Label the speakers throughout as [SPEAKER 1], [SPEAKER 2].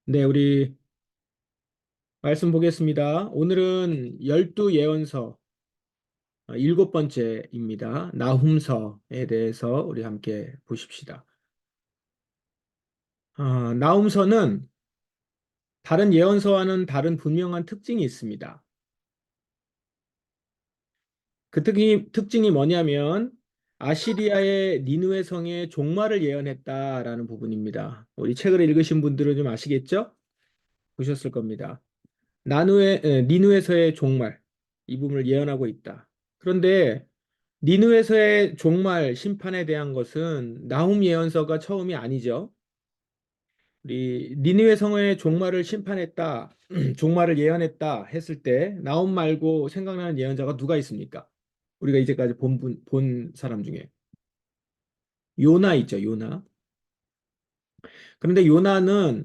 [SPEAKER 1] 네, 우리 말씀 보겠습니다. 오늘은 열두 예언서 일곱 번째입니다. 나훔서에 대해서 우리 함께 보십시다. 나훔서는 다른 예언서와는 다른 분명한 특징이 있습니다. 그 특징이 뭐냐면 아시리아의 니느웨 성의 종말을 예언했다라는 부분입니다. 우리 책을 읽으신 분들은 좀 아시겠죠? 보셨을 겁니다. 니느웨서의 종말, 이 부분을 예언하고 있다. 그런데 니느웨서의 종말 심판에 대한 것은 나훔 예언서가 처음이 아니죠. 우리 니느웨 성의 종말을 심판했다, 종말을 예언했다 했을 때 나훔 말고 생각나는 예언자가 누가 있습니까? 우리가 이제까지 본 사람 중에 요나 있죠, 요나. 그런데 요나가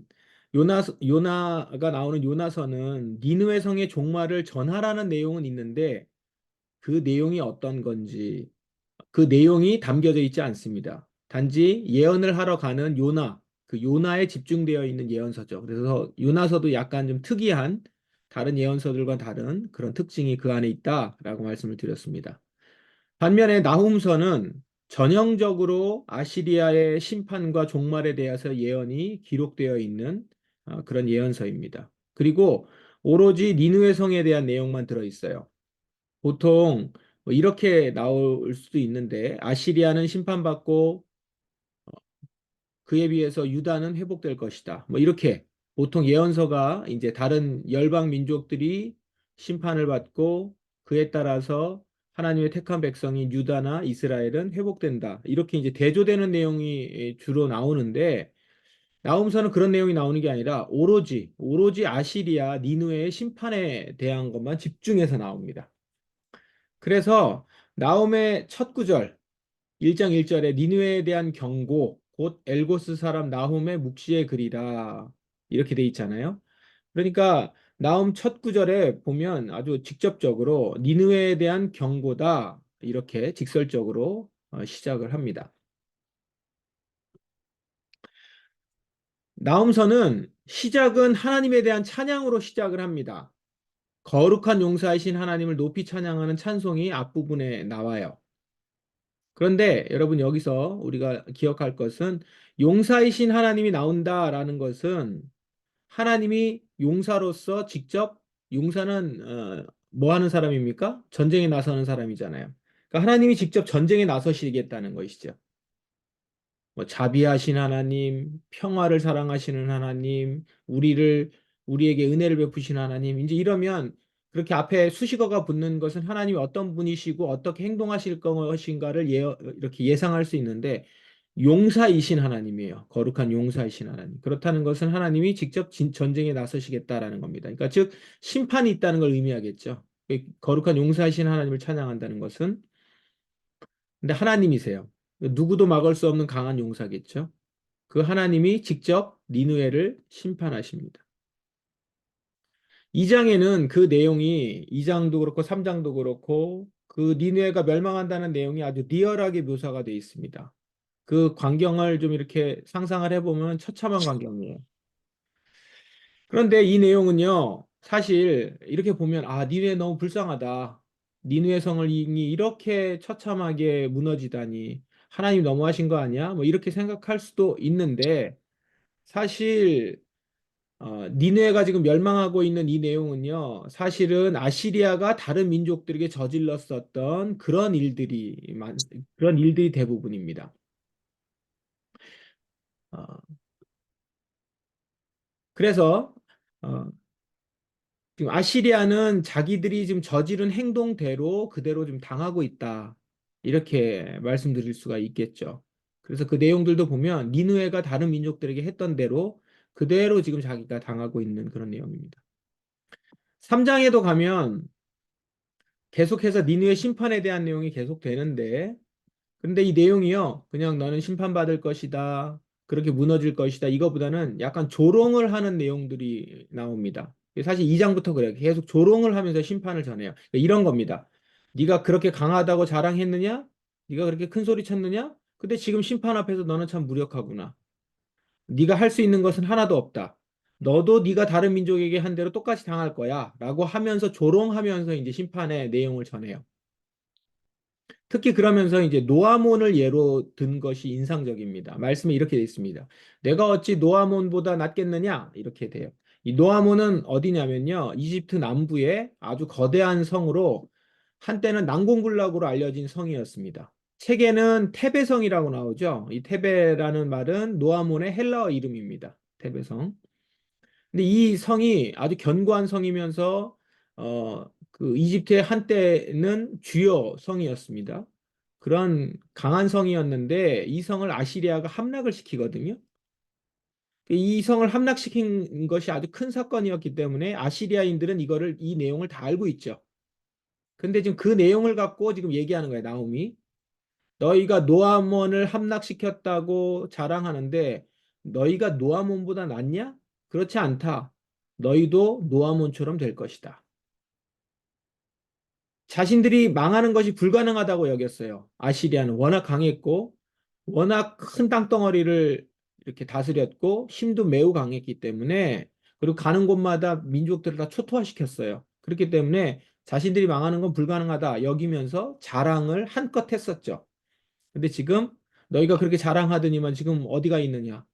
[SPEAKER 1] 나오는 요나서는 니느웨 성의 종말을 전하라는 내용은 있는데 그 내용이 어떤 건지 그 내용이 담겨져 있지 않습니다. 단지 예언을 하러 가는 그 요나에 집중되어 있는 예언서죠. 그래서 요나서도 약간 좀 특이한 다른 예언서들과 다른 그런 특징이 그 안에 있다라고 말씀을 드렸습니다. 반면에 나훔서는 전형적으로 아시리아의 심판과 종말에 대해서 예언이 기록되어 있는 그런 예언서입니다. 그리고 오로지 니느웨 성에 대한 내용만 들어 있어요. 보통 뭐 이렇게 나올 수도 있는데 아시리아는 심판받고 그에 비해서 유다는 회복될 것이다. 뭐 이렇게 보통 예언서가 이제 다른 열방 민족들이 심판을 받고 그에 따라서 하나님의 택한 백성인 유다나 이스라엘은 회복된다. 이렇게 이제 대조되는 내용이 주로 나오는데 나훔서는 그런 내용이 나오는 게 아니라 오로지 아시리아 니느웨의 심판에 대한 것만 집중해서 나옵니다. 그래서 나홈의 첫 구절 1장 1절에 니느웨에 대한 경고 곧 엘고스 사람 나홈의 묵시의 글이라 이렇게 돼 있잖아요. 그러니까 나홈 첫 구절에 보면 아주 직접적으로 니느웨에 대한 경고다 이렇게 직설적으로 시작을 합니다. 나홈서는 시작은 하나님에 대한 찬양으로 시작을 합니다. 거룩한 용사이신 하나님을 높이 찬양하는 찬송이 앞부분에 나와요. 그런데 여러분 여기서 우리가 기억할 것은 용사이신 하나님이 나온다라는 것은 하나님이 용사로서 직접 용사는 뭐 하는 사람입니까? 전쟁에 나서는 사람이잖아요. 그러니까 하나님이 직접 전쟁에 나서시겠다는 것이죠. 뭐 자비하신 하나님, 평화를 사랑하시는 하나님, 우리에게 은혜를 베푸신 하나님. 이제 이러면 그렇게 앞에 수식어가 붙는 것은 하나님이 어떤 분이시고 어떻게 행동하실 것인가를 이렇게 예상할 수 있는데 용사이신 하나님이에요. 거룩한 용사이신 하나님. 그렇다는 것은 하나님이 직접 전쟁에 나서시겠다라는 겁니다. 그러니까 즉 심판이 있다는 걸 의미하겠죠. 거룩한 용사이신 하나님을 찬양한다는 것은 근데 하나님이세요. 누구도 막을 수 없는 강한 용사겠죠. 그 하나님이 직접 니느웨를 심판하십니다. 2장에는 그 내용이 2장도 그렇고 3장도 그렇고 그 니느웨가 멸망한다는 내용이 아주 리얼하게 묘사가 되어 있습니다. 그 광경을 좀 이렇게 상상을 해보면 처참한 광경이에요. 그런데 이 내용은요, 사실 이렇게 보면 니느웨 너무 불쌍하다. 니느웨 성을 이렇게 처참하게 무너지다니 하나님 너무하신 거 아니야? 뭐 이렇게 생각할 수도 있는데 사실 니느웨가 지금 멸망하고 있는 이 내용은요, 사실은 아시리아가 다른 민족들에게 저질렀었던 그런 일들이 대부분입니다. 어, 그래서 어, 지금 아시리아는 자기들이 지금 저지른 행동대로 그대로 좀 당하고 있다. 이렇게 말씀드릴 수가 있겠죠. 그래서 그 내용들도 보면 니느웨가 다른 민족들에게 했던 대로 그대로 지금 자기가 당하고 있는 그런 내용입니다. 3장에도 가면 계속해서 니느웨 심판에 대한 내용이 계속 되는데 근데 이 내용이요. 그냥 너는 심판받을 것이다. 그렇게 무너질 것이다. 이거보다는 약간 조롱을 하는 내용들이 나옵니다. 사실 2장부터 그래요. 계속 조롱을 하면서 심판을 전해요. 그러니까 이런 겁니다. 네가 그렇게 강하다고 자랑했느냐? 네가 그렇게 큰 소리 쳤느냐? 근데 지금 심판 앞에서 너는 참 무력하구나. 네가 할 수 있는 것은 하나도 없다. 너도 네가 다른 민족에게 한 대로 똑같이 당할 거야. 라고 하면서 조롱하면서 이제 심판의 내용을 전해요. 특히 그러면서 이제 노아몬을 예로 든 것이 인상적입니다. 말씀에 이렇게 되어 있습니다. 내가 어찌 노아몬보다 낫겠느냐? 이렇게 돼요. 이 노아몬은 어디냐면요. 이집트 남부의 아주 거대한 성으로 한때는 난공불락으로 알려진 성이었습니다. 책에는 테베성이라고 나오죠. 이 테베라는 말은 노아몬의 헬라어 이름입니다. 테베성. 근데 이 성이 아주 견고한 성이면서 그 이집트의 한때는 주요 성이었습니다. 그런 강한 성이었는데 이 성을 아시리아가 함락을 시키거든요. 이 성을 함락시킨 것이 아주 큰 사건이었기 때문에 아시리아인들은 이 내용을 다 알고 있죠. 근데 지금 그 내용을 갖고 지금 얘기하는 거예요, 나홈이. 너희가 노아몬을 함락시켰다고 자랑하는데 너희가 노아몬보다 낫냐? 그렇지 않다. 너희도 노아몬처럼 될 것이다. 자신들이 망하는 것이 불가능하다고 여겼어요. 아시리아는 워낙 강했고 워낙 큰 땅덩어리를 이렇게 다스렸고 힘도 매우 강했기 때문에 그리고 가는 곳마다 민족들을 다 초토화시켰어요. 그렇기 때문에 자신들이 망하는 건 불가능하다 여기면서 자랑을 한껏 했었죠. 근데 지금 너희가 그렇게 자랑하더니만 지금 어디가 있느냐?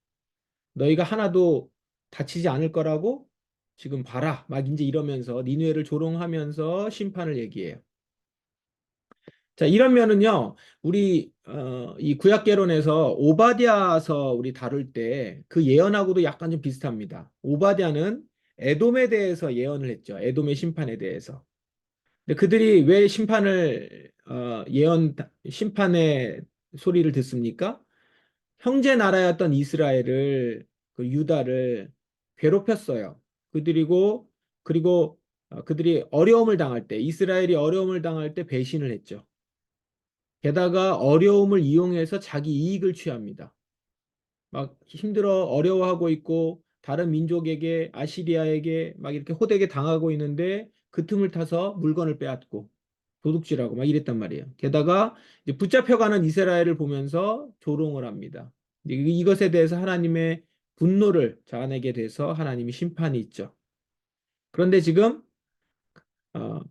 [SPEAKER 1] 너희가 하나도 다치지 않을 거라고 지금 봐라. 막 이제 이러면서 니느웨를 조롱하면서 심판을 얘기해요. 자, 이러면은요. 우리 이 구약개론에서 오바댜서 우리 다룰 때 그 예언하고도 약간 좀 비슷합니다. 오바댜는 에돔에 대해서 예언을 했죠. 에돔의 심판에 대해서. 근데 그들이 왜 심판의 소리를 듣습니까? 형제 나라였던 이스라엘을 그 유다를 괴롭혔어요. 그리고 그들이 어려움을 당할 때 이스라엘이 어려움을 당할 때 배신을 했죠. 게다가 어려움을 이용해서 자기 이익을 취합니다. 막 힘들어 어려워하고 있고 다른 민족에게 아시리아에게 막 이렇게 호되게 당하고 있는데 그 틈을 타서 물건을 빼앗고 도둑질하고 막 이랬단 말이에요. 게다가 이제 붙잡혀가는 이스라엘을 보면서 조롱을 합니다. 이것에 대해서 하나님의 분노를 자아내게 돼서 하나님이 심판이 있죠. 그런데 지금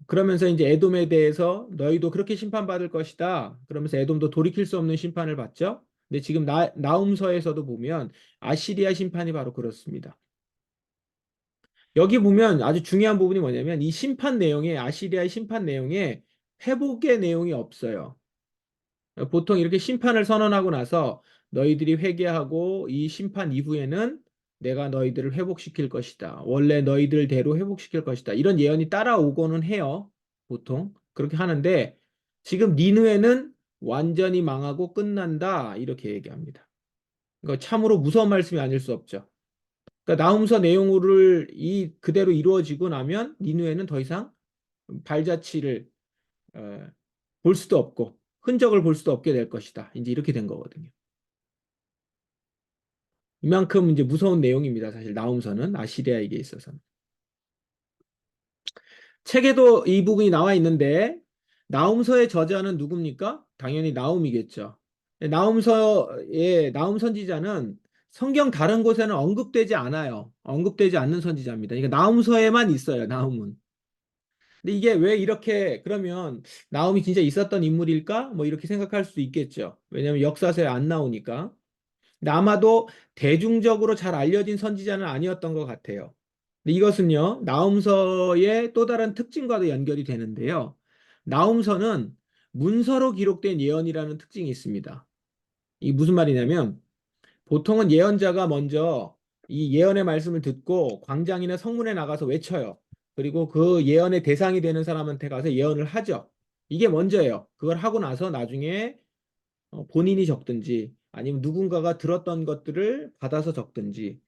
[SPEAKER 1] 그러면서 이제 에돔에 대해서 너희도 그렇게 심판받을 것이다. 그러면서 에돔도 돌이킬 수 없는 심판을 받죠. 근데 지금 나움서에서도 보면 아시리아 심판이 바로 그렇습니다. 여기 보면 아주 중요한 부분이 뭐냐면 이 심판 내용에 아시리아의 심판 내용에 회복의 내용이 없어요. 보통 이렇게 심판을 선언하고 나서 너희들이 회개하고 이 심판 이후에는 내가 너희들을 회복시킬 것이다. 원래 너희들대로 회복시킬 것이다. 이런 예언이 따라오고는 해요. 보통 그렇게 하는데 지금 니느웨는 완전히 망하고 끝난다. 이렇게 얘기합니다. 그러니까 참으로 무서운 말씀이 아닐 수 없죠. 그러니까 나훔서 내용을 그대로 이루어지고 나면 니느웨는 더 이상 발자취를 어, 볼 수도 없고 흔적을 볼 수도 없게 될 것이다. 이제 이렇게 된 거거든요. 이만큼 이제 무서운 내용입니다. 사실 나훔서는 아시리아에게 있어서는. 책에도 이 부분이 나와 있는데 나훔서의 저자는 누굽니까? 당연히 나훔이겠죠. 나훔 선지자는 성경 다른 곳에는 언급되지 않아요. 언급되지 않는 선지자입니다. 그러니까 나훔서에만 있어요. 나훔은. 근데 이게 왜 이렇게 그러면 나훔이 진짜 있었던 인물일까? 뭐 이렇게 생각할 수도 있겠죠. 왜냐하면 역사서에 안 나오니까. 근데 아마도 대중적으로 잘 알려진 선지자는 아니었던 것 같아요. 근데 이것은요, 나훔서의 또 다른 특징과도 연결이 되는데요. 나훔서는 문서로 기록된 예언이라는 특징이 있습니다. 이게 무슨 말이냐면, 보통은 예언자가 먼저 이 예언의 말씀을 듣고 광장이나 성문에 나가서 외쳐요. 그리고 그 예언의 대상이 되는 사람한테 가서 예언을 하죠. 이게 먼저예요. 그걸 하고 나서 나중에 본인이 적든지 아니면 누군가가 들었던 것들을 받아서 적든지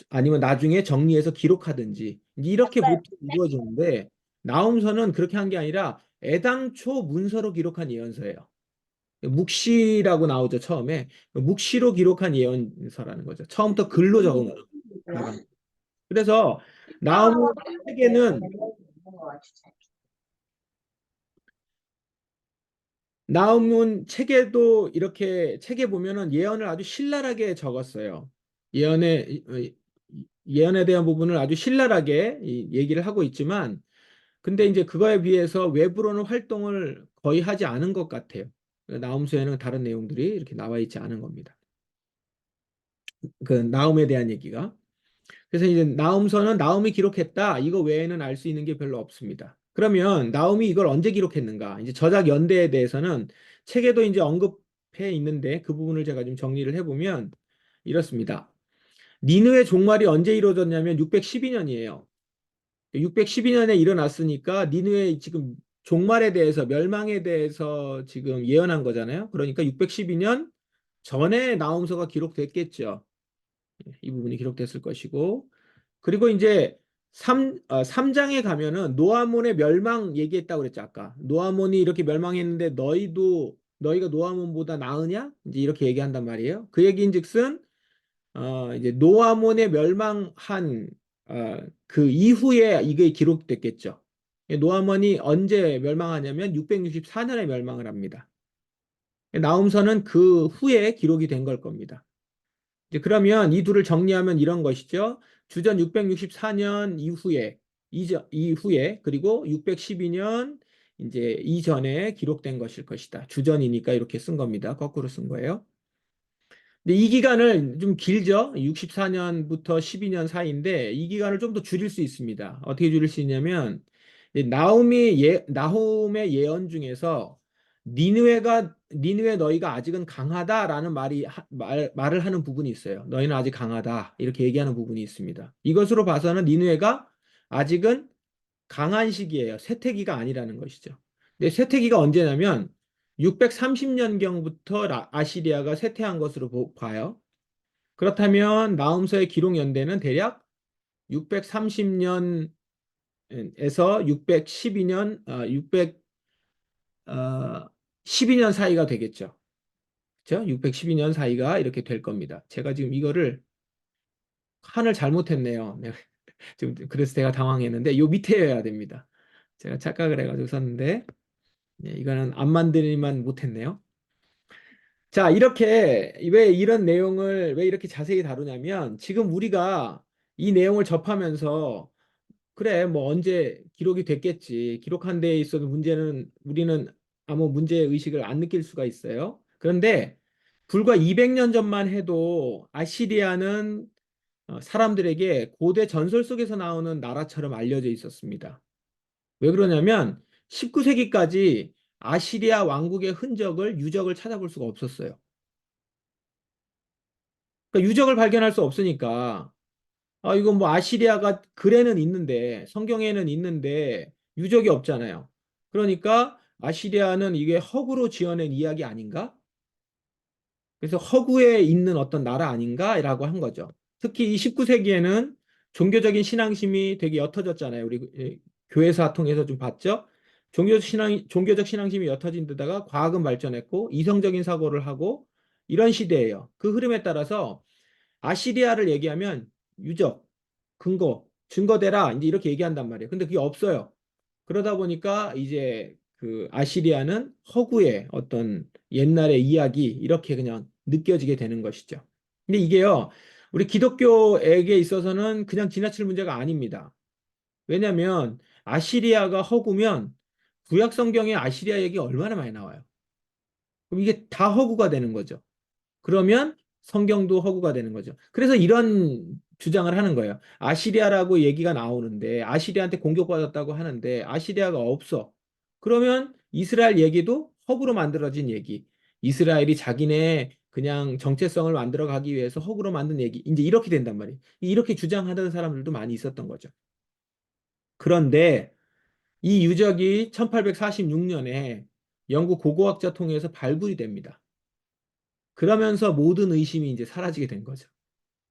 [SPEAKER 1] 아니면 나중에 정리해서 기록하든지 이렇게 보통 이루어지는데 나훔서는 그렇게 한 게 아니라 애당초 문서로 기록한 예언서예요. 묵시라고 나오죠, 처음에. 묵시로 기록한 예언서라는 거죠. 처음부터 글로 적은 나간. 그래서 나훔의 책에는 나훔은 책에도 이렇게 책에 보면은 예언을 아주 신랄하게 적었어요. 예언의 예언에 대한 부분을 아주 신랄하게 얘기를 하고 있지만, 근데 이제 그거에 비해서 외부로는 활동을 거의 하지 않은 것 같아요. 나훔서에는 다른 내용들이 이렇게 나와 있지 않은 겁니다. 그 나훔에 대한 얘기가. 그래서 이제 나훔서는 나훔이 기록했다. 이거 외에는 알 수 있는 게 별로 없습니다. 그러면 나훔이 이걸 언제 기록했는가? 이제 저작 연대에 대해서는 책에도 이제 언급해 있는데 그 부분을 제가 좀 정리를 해보면 이렇습니다. 니느웨 종말이 언제 이루어졌냐면 612년이에요. 612년에 일어났으니까 니느웨 지금 종말에 대해서 멸망에 대해서 지금 예언한 거잖아요. 그러니까 612년 전에 나훔서가 기록됐겠죠. 이 부분이 기록됐을 것이고 그리고 이제 3장에 가면은 노아몬의 멸망 얘기했다고 그랬죠, 아까. 노아몬이 이렇게 멸망했는데 너희가 노아몬보다 나으냐? 이제 이렇게 얘기한단 말이에요. 그 얘기인즉슨 이제 노아몬의 멸망한 그 이후에 이게 기록됐겠죠. 노아몬이 언제 멸망하냐면 664년에 멸망을 합니다. 나훔서는 그 후에 기록이 된 걸 겁니다. 이제 그러면 이 둘을 정리하면 이런 것이죠. 주전 664년 이후에 그리고 612년 이제 이전에 기록된 것일 것이다. 주전이니까 이렇게 쓴 겁니다. 거꾸로 쓴 거예요. 근데 이 기간을 좀 길죠. 64년부터 12년 사이인데 이 기간을 좀 더 줄일 수 있습니다. 어떻게 줄일 수 있냐면 나홈의 예언 중에서 니느웨 너희가 아직은 강하다라는 말을 하는 부분이 있어요. 너희는 아직 강하다 이렇게 얘기하는 부분이 있습니다. 이것으로 봐서는 니느웨가 아직은 강한 시기예요. 쇠퇴기가 아니라는 것이죠. 근데 쇠퇴기가 언제냐면 630년경부터 아시리아가 쇠퇴한 것으로 봐요. 그렇다면 나훔서의 기록 연대는 대략 630년에서 612년, 612년 사이가 되겠죠. 그렇죠? 612년 사이가 이렇게 될 겁니다. 제가 지금 이거를 칸을 잘못했네요. 지금 그래서 제가 당황했는데 요 밑에여야 됩니다. 제가 착각을 해가지고 썼는데 이거는 안 만들기만 못했네요. 자, 이렇게 왜 이런 내용을 왜 이렇게 자세히 다루냐면 지금 우리가 이 내용을 접하면서 그래, 뭐 언제 기록이 됐겠지. 기록한 데에 있어도 문제는 우리는 아무 문제 의식을 안 느낄 수가 있어요. 그런데 불과 200년 전만 해도 아시리아는 사람들에게 고대 전설 속에서 나오는 나라처럼 알려져 있었습니다. 왜 그러냐면 19세기까지 아시리아 왕국의 유적을 찾아볼 수가 없었어요. 그러니까 유적을 발견할 수 없으니까 이건 뭐 아시리아가 글에는 있는데 성경에는 있는데 유적이 없잖아요. 그러니까 아시리아는 이게 허구로 지어낸 이야기 아닌가? 그래서 허구에 있는 어떤 나라 아닌가라고 한 거죠. 특히 이 19세기에는 종교적인 신앙심이 되게 옅어졌잖아요. 우리 교회사 통해서 좀 봤죠? 종교적 신앙심이 옅어진 데다가 과학은 발전했고 이성적인 사고를 하고 이런 시대예요. 그 흐름에 따라서 아시리아를 얘기하면 유적, 증거대라 이제 이렇게 얘기한단 말이에요. 근데 그게 없어요. 그러다 보니까 이제 그 아시리아는 허구의 어떤 옛날의 이야기 이렇게 그냥 느껴지게 되는 것이죠. 근데 이게요, 우리 기독교에게 있어서는 그냥 지나칠 문제가 아닙니다. 왜냐하면 아시리아가 허구면 구약 성경에 아시리아 얘기 얼마나 많이 나와요. 그럼 이게 다 허구가 되는 거죠. 그러면 성경도 허구가 되는 거죠. 그래서 이런 주장을 하는 거예요. 아시리아라고 얘기가 나오는데 아시리아한테 공격받았다고 하는데 아시리아가 없어. 그러면 이스라엘 얘기도 허구로 만들어진 얘기. 이스라엘이 자기네 그냥 정체성을 만들어 가기 위해서 허구로 만든 얘기. 이제 이렇게 된단 말이에요. 이렇게 주장하던 사람들도 많이 있었던 거죠. 그런데 이 유적이 1846년에 영국 고고학자 통해서 발굴이 됩니다. 그러면서 모든 의심이 이제 사라지게 된 거죠.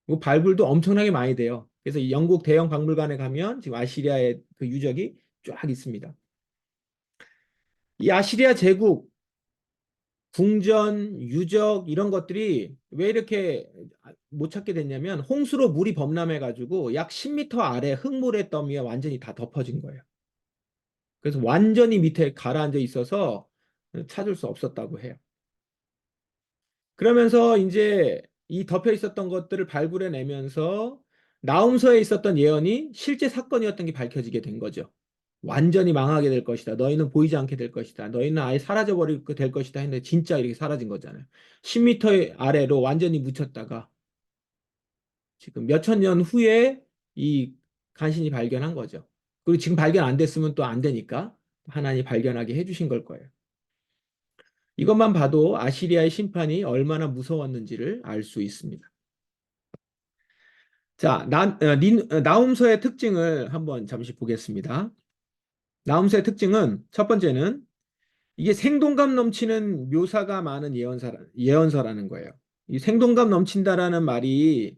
[SPEAKER 1] 그 발굴도 엄청나게 많이 돼요. 그래서 이 영국 대형 박물관에 가면 지금 아시리아의 그 유적이 쫙 있습니다. 이 아시리아 제국, 궁전, 유적 이런 것들이 왜 이렇게 못 찾게 됐냐면 홍수로 물이 범람해가지고 약 10m 아래 흙물의 더미가 완전히 다 덮어진 거예요. 그래서 완전히 밑에 가라앉아 있어서 찾을 수 없었다고 해요. 그러면서 이제 이 덮여 있었던 것들을 발굴해내면서 나홈서에 있었던 예언이 실제 사건이었던 게 밝혀지게 된 거죠. 완전히 망하게 될 것이다. 너희는 보이지 않게 될 것이다. 너희는 아예 사라져버릴 될 것이다 했는데 진짜 이렇게 사라진 거잖아요. 10m 아래로 완전히 묻혔다가 지금 몇천 년 후에 이 간신히 발견한 거죠. 그리고 지금 발견 안 됐으면 또 안 되니까 하나님 발견하게 해주신 걸 거예요. 이것만 봐도 아시리아의 심판이 얼마나 무서웠는지를 알 수 있습니다. 자, 나훔서의 특징을 한번 잠시 보겠습니다. 나훔서의 특징은 첫 번째는 이게 생동감 넘치는 묘사가 많은 예언서라는 거예요. 이 생동감 넘친다라는 말이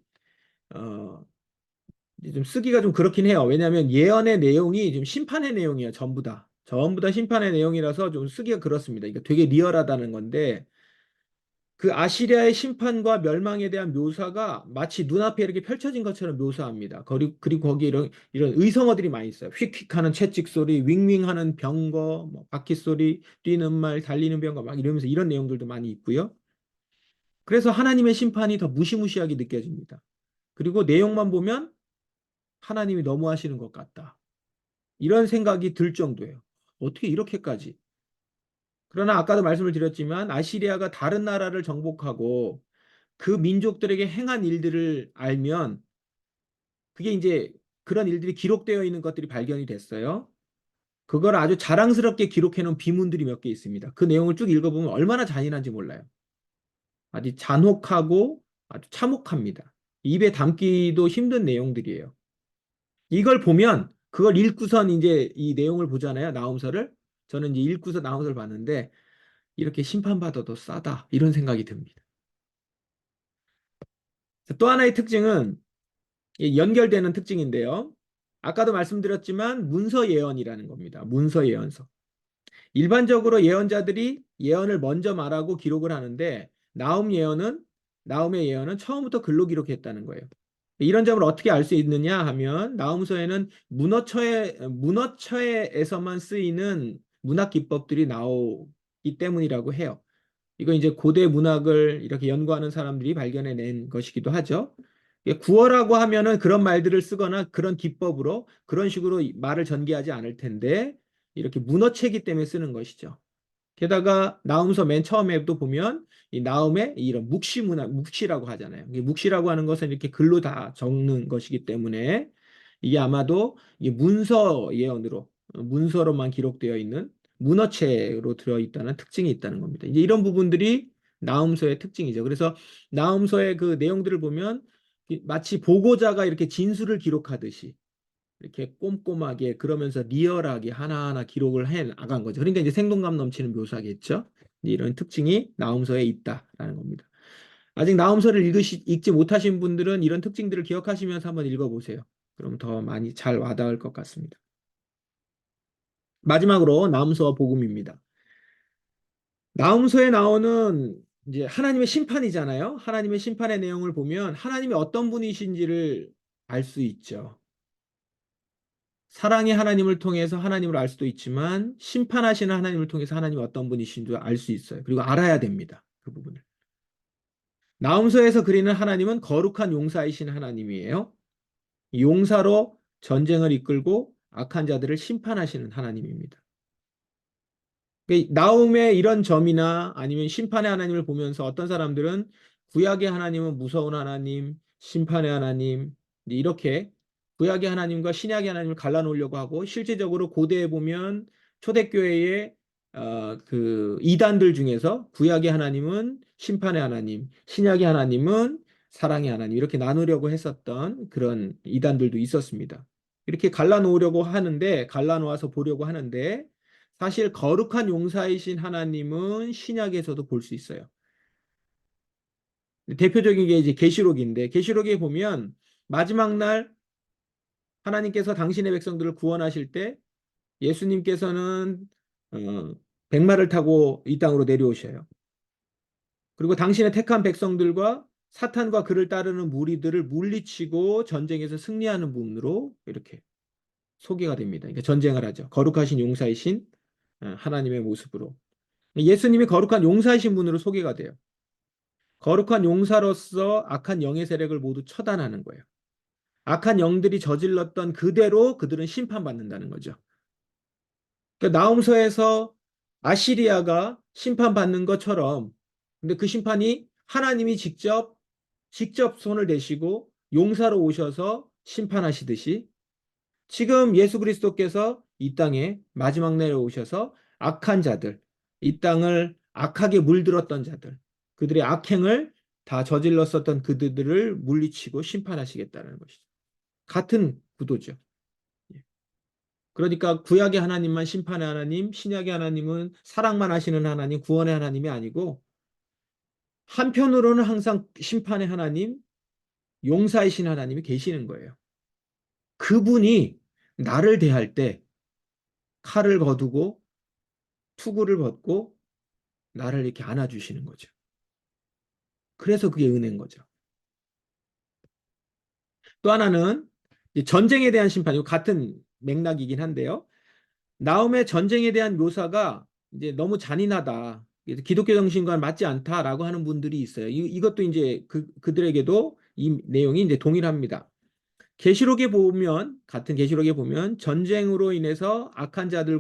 [SPEAKER 1] 어, 좀 쓰기가 좀 그렇긴 해요. 왜냐하면 예언의 내용이 좀 심판의 내용이에요. 전부 다. 전부 다 심판의 내용이라서 좀 쓰기가 그렇습니다. 이게 되게 리얼하다는 건데 그 아시리아의 심판과 멸망에 대한 묘사가 마치 눈앞에 이렇게 펼쳐진 것처럼 묘사합니다. 그리고 거기 이런 의성어들이 많이 있어요. 휙휙하는 채찍 소리, 윙윙하는 병거, 뭐 바퀴 소리, 뛰는 말, 달리는 병거 막 이러면서 이런 내용들도 많이 있고요. 그래서 하나님의 심판이 더 무시무시하게 느껴집니다. 그리고 내용만 보면 하나님이 너무하시는 것 같다. 이런 생각이 들 정도예요. 어떻게 이렇게까지? 그러나 아까도 말씀을 드렸지만 아시리아가 다른 나라를 정복하고 그 민족들에게 행한 일들을 알면 그게 이제 그런 일들이 기록되어 있는 것들이 발견이 됐어요. 그걸 아주 자랑스럽게 기록해 놓은 비문들이 몇 개 있습니다. 그 내용을 쭉 읽어보면 얼마나 잔인한지 몰라요. 아주 잔혹하고 아주 참혹합니다. 입에 담기도 힘든 내용들이에요. 이걸 보면 그걸 읽고선 이제 이 내용을 보잖아요. 나홈서를. 저는 이제 읽고서 나홈서를 봤는데 이렇게 심판받아도 싸다 이런 생각이 듭니다. 또 하나의 특징은 연결되는 특징인데요. 아까도 말씀드렸지만 문서 예언이라는 겁니다. 문서 예언서. 일반적으로 예언자들이 예언을 먼저 말하고 기록을 하는데 나훔의 예언은 처음부터 글로 기록했다는 거예요. 이런 점을 어떻게 알 수 있느냐 하면 나훔서에는 문어처에서만 쓰이는 문학 기법들이 나오기 때문이라고 해요. 이거 이제 고대 문학을 이렇게 연구하는 사람들이 발견해낸 것이기도 하죠. 구어라고 하면은 그런 말들을 쓰거나 그런 기법으로 그런 식으로 말을 전개하지 않을 텐데 이렇게 문어체이기 때문에 쓰는 것이죠. 게다가 나훔서 맨 처음에도 보면 이 나훔의 이런 묵시라고 하잖아요. 묵시라고 하는 것은 이렇게 글로 다 적는 것이기 때문에 이게 아마도 이게 문서 예언으로 문서로만 기록되어 있는 문어체로 들어있다는 특징이 있다는 겁니다. 이제 이런 부분들이 나훔서의 특징이죠. 그래서 나훔서의 그 내용들을 보면 마치 보고자가 이렇게 진술을 기록하듯이 이렇게 꼼꼼하게 그러면서 리얼하게 하나하나 기록을 해 나간 거죠. 그러니까 이제 생동감 넘치는 묘사겠죠. 이런 특징이 나훔서에 있다라는 겁니다. 아직 나훔서를 읽지 못하신 분들은 이런 특징들을 기억하시면서 한번 읽어보세요. 그럼 더 많이 잘 와닿을 것 같습니다. 마지막으로 나훔서와 복음입니다. 나훔서에 나오는 이제 하나님의 심판이잖아요. 하나님의 심판의 내용을 보면 하나님이 어떤 분이신지를 알 수 있죠. 사랑의 하나님을 통해서 하나님을 알 수도 있지만 심판하시는 하나님을 통해서 하나님이 어떤 분이신 줄 알 수 있어요. 그리고 알아야 됩니다. 그 부분을. 나훔서에서 그리는 하나님은 거룩한 용사이신 하나님이에요. 용사로 전쟁을 이끌고 악한 자들을 심판하시는 하나님입니다. 나움의 이런 점이나 아니면 심판의 하나님을 보면서 어떤 사람들은 구약의 하나님은 무서운 하나님, 심판의 하나님, 이렇게 구약의 하나님과 신약의 하나님을 갈라놓으려고 하고 실제적으로 고대에 보면 초대교회의 그 이단들 중에서 구약의 하나님은 심판의 하나님, 신약의 하나님은 사랑의 하나님 이렇게 나누려고 했었던 그런 이단들도 있었습니다. 이렇게 갈라놓아서 보려고 하는데 사실 거룩한 용사이신 하나님은 신약에서도 볼 수 있어요. 대표적인 게 이제 계시록인데 계시록에 보면 마지막 날 하나님께서 당신의 백성들을 구원하실 때 예수님께서는 백마를 타고 이 땅으로 내려오셔요. 그리고 당신의 택한 백성들과 사탄과 그를 따르는 무리들을 물리치고 전쟁에서 승리하는 부분으로 이렇게 소개가 됩니다. 그러니까 전쟁을 하죠. 거룩하신 용사이신 하나님의 모습으로. 예수님이 거룩한 용사이신 분으로 소개가 돼요. 거룩한 용사로서 악한 영의 세력을 모두 처단하는 거예요. 악한 영들이 저질렀던 그대로 그들은 심판받는다는 거죠. 그러니까 나홈서에서 아시리아가 심판받는 것처럼, 근데 그 심판이 하나님이 직접 손을 대시고 용사로 오셔서 심판하시듯이 지금 예수 그리스도께서 이 땅에 마지막 날에 오셔서 악한 자들, 이 땅을 악하게 물들었던 자들, 그들의 악행을 다 저질렀었던 그들을 물리치고 심판하시겠다는 것이죠. 같은 구도죠. 예. 그러니까 구약의 하나님만 심판의 하나님, 신약의 하나님은 사랑만 하시는 하나님, 구원의 하나님이 아니고 한편으로는 항상 심판의 하나님, 용사이신 하나님이 계시는 거예요. 그분이 나를 대할 때 칼을 거두고 투구를 벗고 나를 이렇게 안아주시는 거죠. 그래서 그게 은혜인 거죠. 또 하나는 전쟁에 대한 심판이고 같은 맥락이긴 한데요. 나움의 전쟁에 대한 묘사가 이제 너무 잔인하다. 기독교 정신과 맞지 않다라고 하는 분들이 있어요. 이것도 이제 그들에게도 이 내용이 이제 동일합니다. 계시록에 보면 같은 계시록에 보면 전쟁으로 인해서 악한 자들이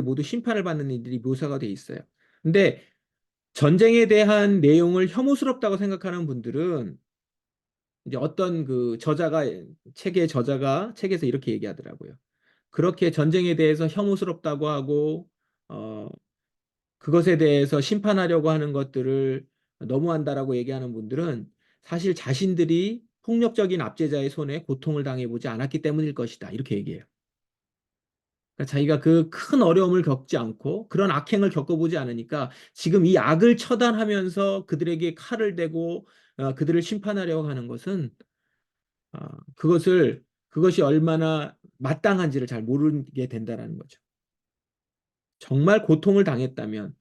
[SPEAKER 1] 모두 심판을 받는 일들이 묘사가 돼 있어요. 근데 전쟁에 대한 내용을 혐오스럽다고 생각하는 분들은 이제 어떤 책의 저자가 책에서 이렇게 얘기하더라고요. 그렇게 전쟁에 대해서 혐오스럽다고 하고 어, 그것에 대해서 심판하려고 하는 것들을 너무한다라고 얘기하는 분들은 사실 자신들이 폭력적인 압제자의 손에 고통을 당해보지 않았기 때문일 것이다. 이렇게 얘기해요. 그러니까 자기가 그 큰 어려움을 겪지 않고 그런 악행을 겪어보지 않으니까 지금 이 악을 처단하면서 그들에게 칼을 대고 그들을 심판하려고 하는 것은 어, 그것이 얼마나 마땅한지를 잘 모르게 된다는 거죠. 정말 고통을 당했다면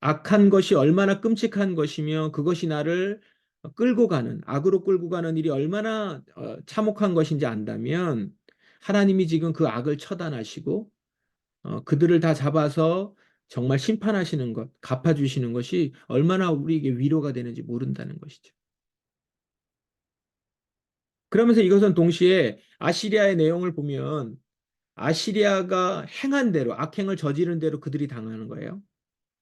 [SPEAKER 1] 악한 것이 얼마나 끔찍한 것이며 그것이 나를 악으로 끌고 가는 일이 얼마나 참혹한 것인지 안다면 하나님이 지금 그 악을 처단하시고 그들을 다 잡아서 정말 심판하시는 것, 갚아주시는 것이 얼마나 우리에게 위로가 되는지 모른다는 것이죠. 그러면서 이것은 동시에 아시리아의 내용을 보면 아시리아가 행한 대로 악행을 저지른 대로 그들이 당하는 거예요.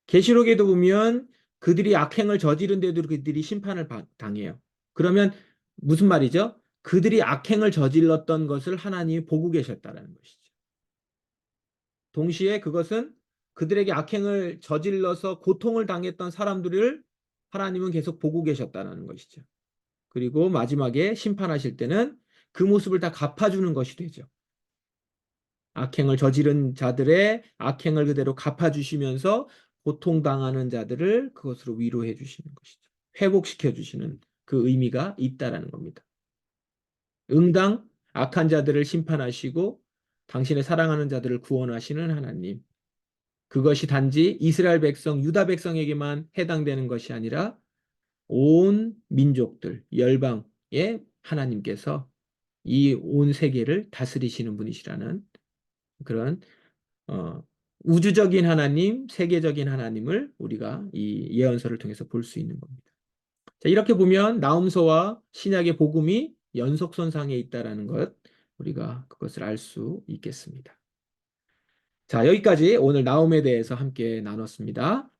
[SPEAKER 1] 계시록에도 보면 그들이 악행을 저지른 데도 그들이 심판을 당해요. 그러면 무슨 말이죠? 그들이 악행을 저질렀던 것을 하나님이 보고 계셨다는 것이죠. 동시에 그것은 그들에게 악행을 저질러서 고통을 당했던 사람들을 하나님은 계속 보고 계셨다는 것이죠. 그리고 마지막에 심판하실 때는 그 모습을 다 갚아주는 것이 되죠. 악행을 저지른 자들의 악행을 그대로 갚아주시면서 고통당하는 자들을 그것으로 위로해 주시는 것이죠. 회복시켜 주시는 그 의미가 있다라는 겁니다. 응당 악한 자들을 심판하시고 당신의 사랑하는 자들을 구원하시는 하나님. 그것이 단지 이스라엘 백성, 유다 백성에게만 해당되는 것이 아니라 온 민족들, 열방의 하나님께서 이 온 세계를 다스리시는 분이시라는 그런 어, 우주적인 하나님, 세계적인 하나님을 우리가 이 예언서를 통해서 볼 수 있는 겁니다. 자, 이렇게 보면 나훔서와 신약의 복음이 연속선상에 있다라는 것, 우리가 그것을 알 수 있겠습니다. 자, 여기까지 오늘 나훔에 대해서 함께 나눴습니다.